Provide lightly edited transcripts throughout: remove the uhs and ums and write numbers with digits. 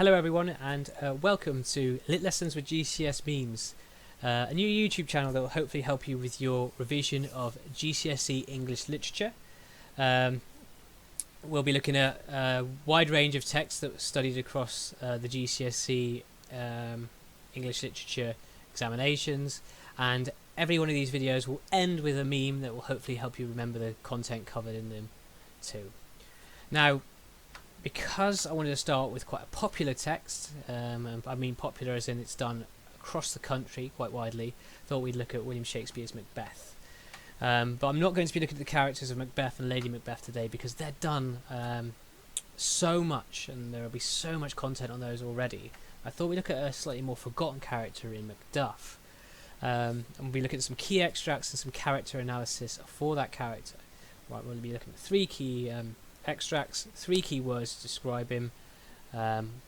Hello everyone and welcome to Lit Lessons with GCS Memes, a new YouTube channel that will hopefully help you with your revision of GCSE English literature. We'll be looking at a wide range of texts that were studied across the GCSE English literature examinations, and every one of these videos will end with a meme that will hopefully help you remember the content covered in them too. Now, because I wanted to start with quite a popular text, and I mean popular as in it's done across the country quite widely, thought we'd look at William Shakespeare's Macbeth. But I'm not going to be looking at the characters of Macbeth and Lady Macbeth today because they're done so much and there will be so much content on those already. I thought we'd look at a slightly more forgotten character in Macduff. And we'll be looking at some key extracts and some character analysis for that character. Right, we'll be looking at three key extracts, three key words to describe him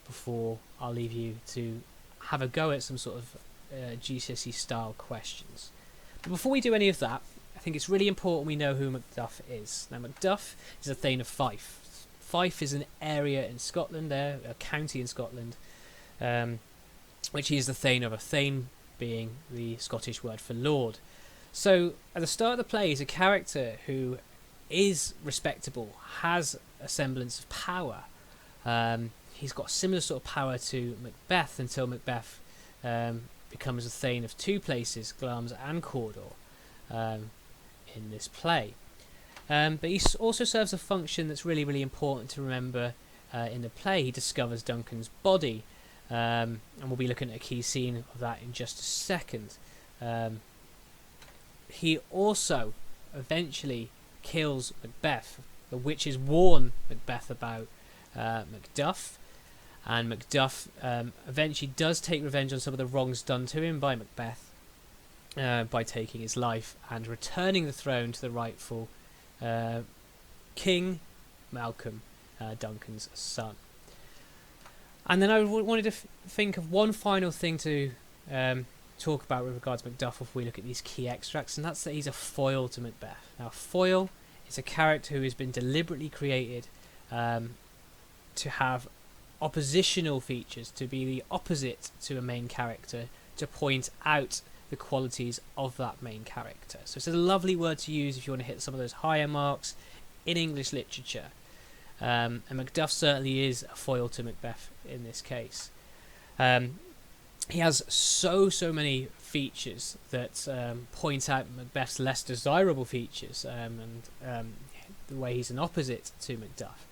before I'll leave you to have a go at some sort of GCSE style questions. But before we do any of that, I think it's really important we know who Macduff is. Now, Macduff is a Thane of Fife. Fife is an area in Scotland there, a county in Scotland, which he is the Thane of, a Thane being the Scottish word for lord. So at the start of the play, he's a character who is respectable, has a semblance of power. He's got a similar sort of power to Macbeth until Macbeth becomes a Thane of two places, Glamis and Cawdor, in this play. But he also serves a function that's really, really important to remember in the play. He discovers Duncan's body, and we'll be looking at a key scene of that in just a second. He also eventually kills Macbeth. The witches warn Macbeth about Macduff, and Macduff eventually does take revenge on some of the wrongs done to him by Macbeth by taking his life and returning the throne to the rightful King Malcolm, Duncan's son. And then I wanted to think of one final thing to talk about with regards to Macduff before we look at these key extracts, and that's that he's a foil to Macbeth. Now, foil is a character who has been deliberately created to have oppositional features, to be the opposite to a main character, to point out the qualities of that main character. So it's a lovely word to use if you want to hit some of those higher marks in English literature. And Macduff certainly is a foil to Macbeth in this case. He has so many features that point out Macbeth's less desirable features, and the way he's an opposite to Macduff.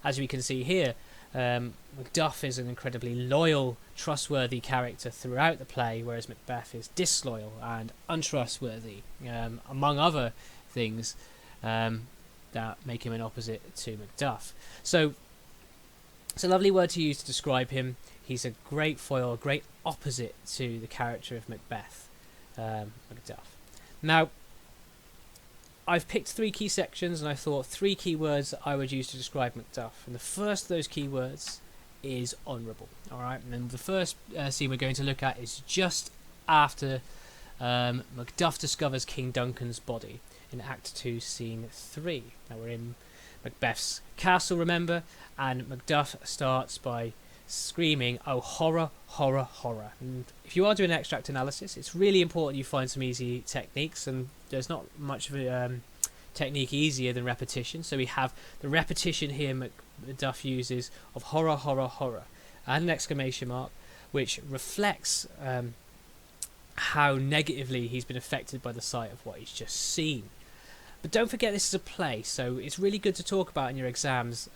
As we can see here, Macduff is an incredibly loyal, trustworthy character throughout the play, whereas Macbeth is disloyal and untrustworthy, among other things that make him an opposite to Macduff. So it's a lovely word to use to describe him. He's a great foil, a great opposite to the character of Macbeth, Macduff. Now, I've picked three key sections, and I thought three key words I would use to describe Macduff. And the first of those key words is honourable. All right, and then the first scene we're going to look at is just after Macduff discovers King Duncan's body in Act 2, Scene 3. Now we're in Macbeth's castle, remember, and Macduff starts by screaming, "Oh, horror, horror, horror." And if you are doing extract analysis, it's really important you find some easy techniques, and there's not much of a technique easier than repetition. So we have the repetition here Macduff uses of horror, horror, horror, and an exclamation mark, which reflects how negatively he's been affected by the sight of what he's just seen. But don't forget, this is a play, so it's really good to talk about in your exams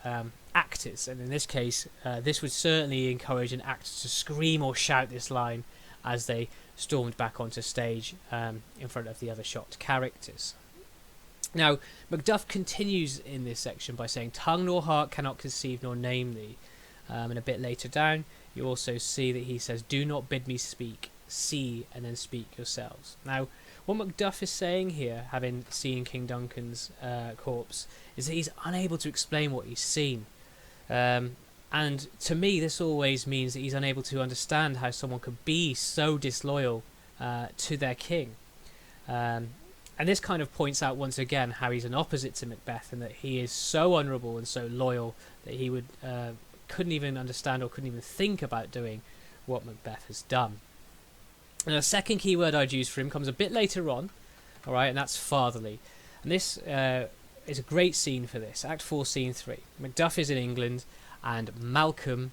actors, and in this case this would certainly encourage an actor to scream or shout this line as they stormed back onto stage in front of the other shocked characters. Now, Macduff continues in this section by saying, "Tongue nor heart cannot conceive nor name thee," and a bit later down you also see that he says, "Do not bid me speak, see and then speak yourselves." Now, what Macduff is saying here, having seen King Duncan's corpse, is that he's unable to explain what he's seen. And to me, this always means that he's unable to understand how someone could be so disloyal to their king. And this kind of points out once again how he's an opposite to Macbeth, and that he is so honourable and so loyal that he would couldn't even understand or couldn't even think about doing what Macbeth has done. And the second key word I'd use for him comes a bit later on, all right, and that's fatherly. And this is a great scene for this. Act 4, Scene 3. Macduff is in England, and Malcolm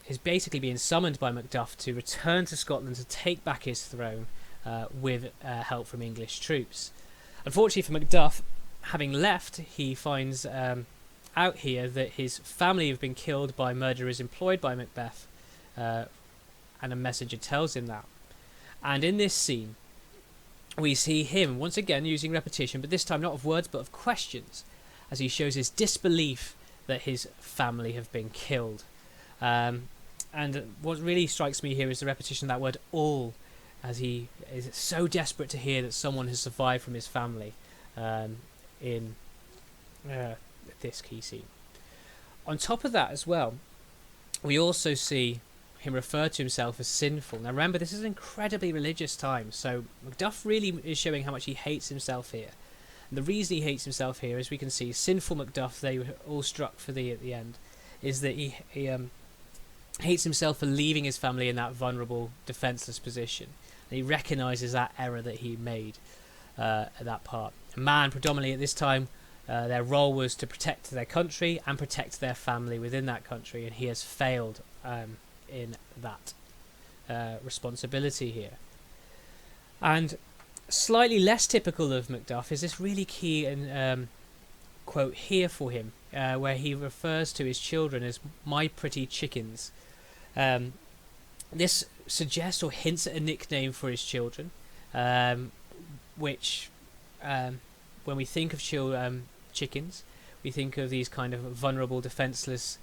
is basically being summoned by Macduff to return to Scotland to take back his throne with help from English troops. Unfortunately for Macduff, having left, he finds out here that his family have been killed by murderers employed by Macbeth, and a messenger tells him that. And in this scene, we see him once again using repetition, but this time not of words but of questions, as he shows his disbelief that his family have been killed. And what really strikes me here is the repetition of that word all, as he is so desperate to hear that someone has survived from his family in this key scene. On top of that as well, we also see him refer to himself as sinful. Now remember, this is an incredibly religious time, so Macduff really is showing how much he hates himself here. And the reason he hates himself here, as we can see, sinful Macduff, they were all struck for thee at the end, is that he hates himself for leaving his family in that vulnerable, defenceless position. And he recognises that error that he made at that part. A man, predominantly at this time, their role was to protect their country and protect their family within that country, and he has failed in that responsibility here. And slightly less typical of Macduff is this really key quote here for him, where he refers to his children as my pretty chickens. This suggests or hints at a nickname for his children, which when we think of chickens, we think of these kind of vulnerable, defenceless,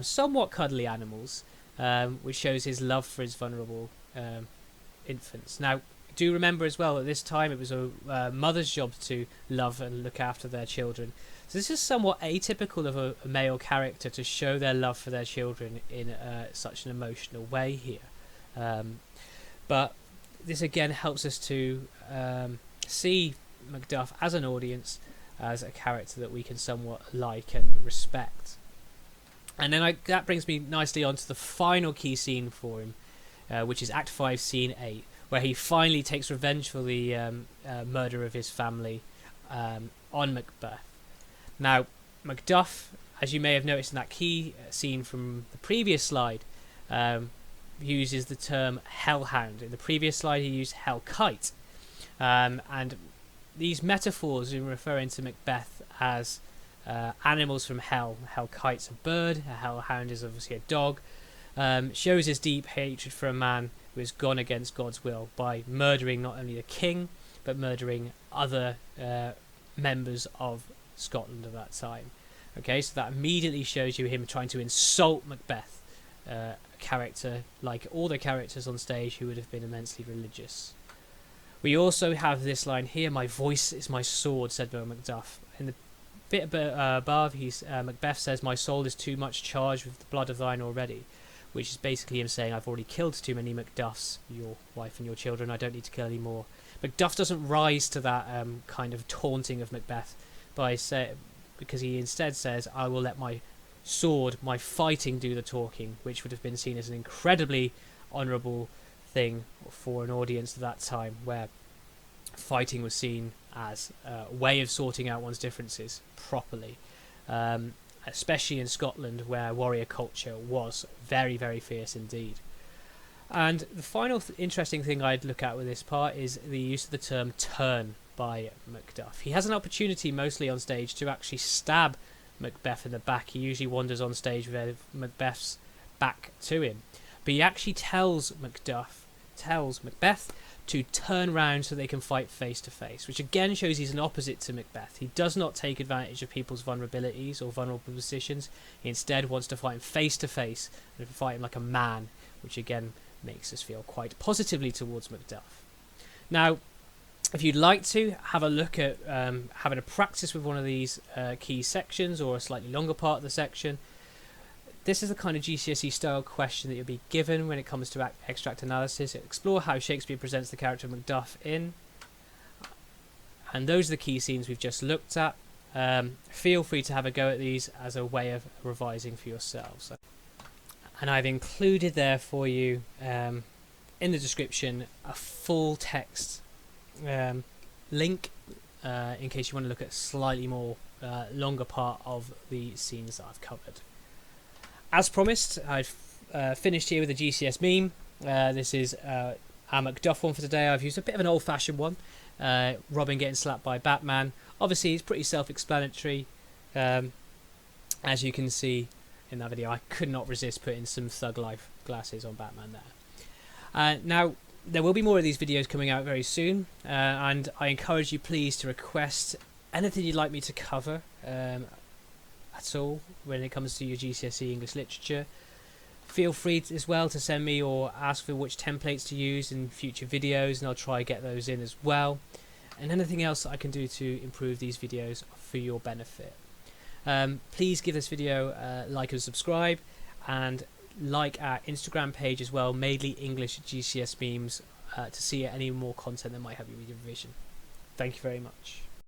somewhat cuddly animals, which shows his love for his vulnerable infants. Now, do remember as well, at this time it was a mother's job to love and look after their children. So this is somewhat atypical of a male character to show their love for their children in such an emotional way here. But this again helps us to see Macduff as an audience, as a character that we can somewhat like and respect. And then that brings me nicely on to the final key scene for him, which is Act 5, Scene 8, where he finally takes revenge for the murder of his family on Macbeth. Now, Macduff, as you may have noticed in that key scene from the previous slide, uses the term hellhound. In the previous slide he used hellkite. And these metaphors are referring to Macbeth as animals from hell. A hellkite's a bird, a hellhound is obviously a dog. Shows his deep hatred for a man who has gone against God's will by murdering not only the king, but murdering other members of Scotland of that time. Okay, so that immediately shows you him trying to insult Macbeth, a character like all the characters on stage who would have been immensely religious. We also have this line here, my voice is my sword, said Macduff. In the bit above, Macbeth says, my soul is too much charged with the blood of thine already, which is basically him saying, I've already killed too many Macduffs, your wife and your children, I don't need to kill any more. Macduff doesn't rise to that kind of taunting of Macbeth because he instead says, I will let my sword, my fighting, do the talking, which would have been seen as an incredibly honourable thing for an audience at that time, where fighting was seen as a way of sorting out one's differences properly, especially in Scotland, where warrior culture was very, very fierce indeed. And the final interesting thing I'd look at with this part is the use of the term turn by Macduff. He has an opportunity mostly on stage to actually stab Macbeth in the back. He usually wanders on stage with Macbeth's back to him, but he actually tells Macbeth to turn round so they can fight face to face, which again shows he's an opposite to Macbeth. He does not take advantage of people's vulnerabilities or vulnerable positions. He instead wants to fight him face to face and fight him like a man, which again makes us feel quite positively towards Macduff. Now, if you'd like to have a look at having a practice with one of these key sections or a slightly longer part of the section, this is the kind of GCSE style question that you'll be given when it comes to extract analysis. Explore how Shakespeare presents the character of Macduff in. And those are the key scenes we've just looked at. feel free to have a go at these as a way of revising for yourselves. And I've included there for you in the description a full text link in case you want to look at a slightly more longer part of the scenes that I've covered. As promised, I've finished here with a GCS meme. This is our Macduff one for today. I've used a bit of an old-fashioned one. Robin getting slapped by Batman. Obviously, it's pretty self-explanatory. As you can see in that video, I could not resist putting some Thug Life glasses on Batman there. Now, there will be more of these videos coming out very soon, and I encourage you please to request anything you'd like me to cover at all when it comes to your GCSE English literature. Feel free as well to send me or ask for which templates to use in future videos, and I'll try to get those in as well. And anything else that I can do to improve these videos for your benefit. Please give this video a like and subscribe, and like our Instagram page as well, Mainly English GCS Memes, to see any more content that might help you with your revision. Thank you very much.